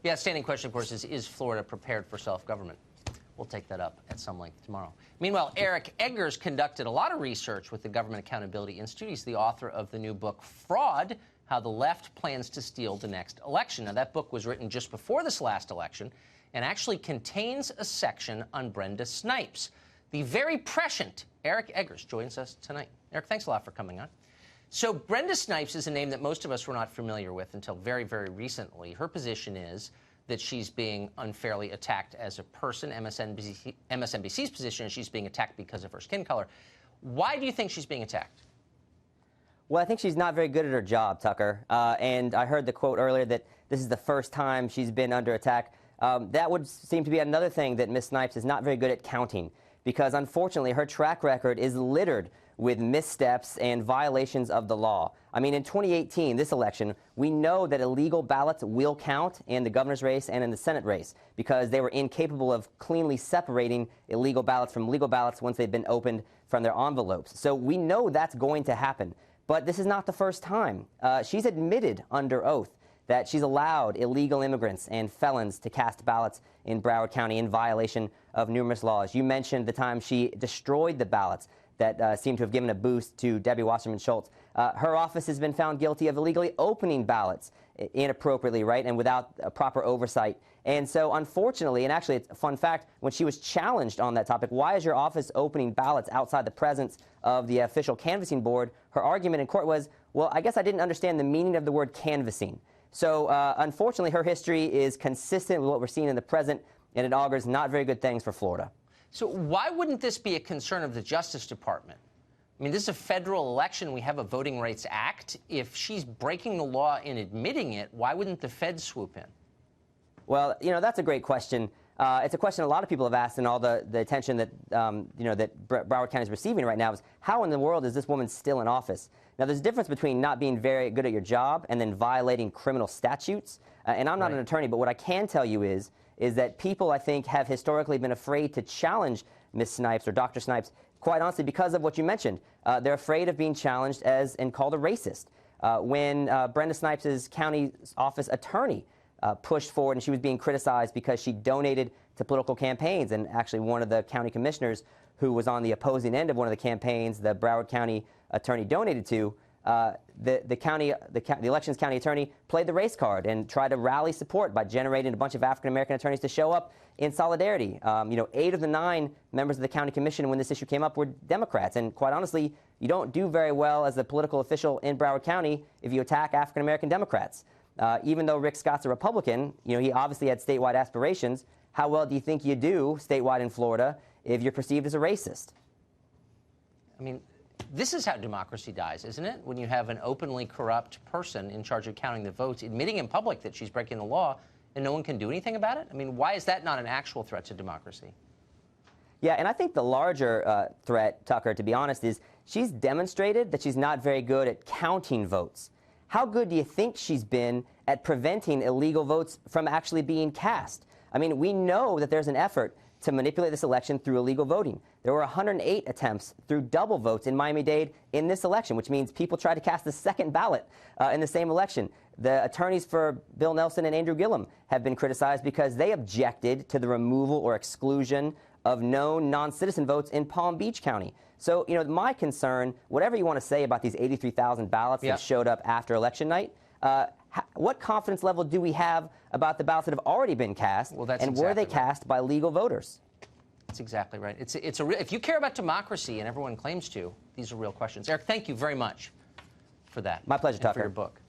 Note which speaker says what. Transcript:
Speaker 1: The outstanding question, of course, is Florida prepared for self-government? We'll take that up at some length tomorrow. Meanwhile, Eric Eggers conducted a lot of research with the Government Accountability Institute. He's the author of the new book, Fraud: How the Left Plans to Steal the Next Election. Now, that book was written just before this last election and actually contains a section on Brenda Snipes. The very prescient Eric Eggers joins us tonight. Eric, thanks a lot for coming on. So Brenda Snipes is a name that most of us were not familiar with until very, very recently. Her position is that she's being unfairly attacked as a person. MSNBC's position is she's being attacked because of her skin color. Why do you think she's being attacked?
Speaker 2: Well, I think she's not very good at her job, Tucker. And I heard the quote earlier that this is the first time she's been under attack. That would seem to be another thing that Ms. Snipes is not very good at counting, because unfortunately her track record is littered with missteps and violations of the law. I mean, in 2018, this election, we know that illegal ballots will count in the governor's race and in the Senate race because they were incapable of cleanly separating illegal ballots from legal ballots once they've been opened from their envelopes. So we know that's going to happen. But this is not the first time. She's admitted under oath that she's allowed illegal immigrants and felons to cast ballots in Broward County in violation of numerous laws. You mentioned the time she destroyed the ballots that seemed to have given a boost to Debbie Wasserman Schultz. Her office has been found guilty of illegally opening ballots inappropriately, right, and without proper oversight. And so, unfortunately, and actually it's a fun fact, when she was challenged on that topic, why is your office opening ballots outside the presence of the official canvassing board, her argument in court was, well, I guess I didn't understand the meaning of the word canvassing. So, unfortunately, her history is consistent with what we're seeing in the present, and it augurs not very good things for Florida.
Speaker 1: So why wouldn't this be a concern of the Justice Department? I mean, this is a federal election. We have a Voting Rights Act. If she's breaking the law in admitting it, why wouldn't the feds swoop in?
Speaker 2: Well, you know, that's a great question. It's a question a lot of people have asked, and all the attention that, that Broward County is receiving right now is, how in the world is this woman still in office? Now, there's a difference between not being very good at your job and then violating criminal statutes. And I'm not an attorney, but what I can tell you is that people, I think, have historically been afraid to challenge Ms. Snipes or Dr. Snipes, quite honestly, because of what you mentioned. They're afraid of being challenged as and called a racist. When Brenda Snipes' county office attorney pushed forward and she was being criticized because she donated to political campaigns, and actually one of the county commissioners who was on the opposing end of one of the campaigns the Broward County attorney donated to, the elections county attorney played the race card and tried to rally support by generating a bunch of African-American attorneys to show up in solidarity. 8 of the 9 members of the county commission when this issue came up were Democrats. And quite honestly, you don't do very well as a political official in Broward County if you attack African-American Democrats. Even though Rick Scott's a Republican, he obviously had statewide aspirations. How well do you think you do statewide in Florida if you're perceived as a racist?
Speaker 1: I mean, this is how democracy dies, isn't it? When you have an openly corrupt person in charge of counting the votes, admitting in public that she's breaking the law, and no one can do anything about it? I mean, why is that not an actual threat to democracy?
Speaker 2: Yeah, and I think the larger threat, Tucker, to be honest, is she's demonstrated that she's not very good at counting votes. How good do you think she's been at preventing illegal votes from actually being cast? I mean, we know that there's an effort to manipulate this election through illegal voting. There were 108 attempts through double votes in Miami-Dade in this election, which means people tried to cast the second ballot in the same election. The attorneys for Bill Nelson and Andrew Gillum have been criticized because they objected to the removal or exclusion of known non-citizen votes in Palm Beach County. So, my concern, whatever you want to say about these 83,000 ballots that showed up after election night, what confidence level do we have about the ballots that have already been cast, and were they cast by legal voters?
Speaker 1: That's exactly right. If you care about democracy, and everyone claims to, these are real questions. Eric, thank you very much for that.
Speaker 2: My pleasure, Tucker.
Speaker 1: For your book.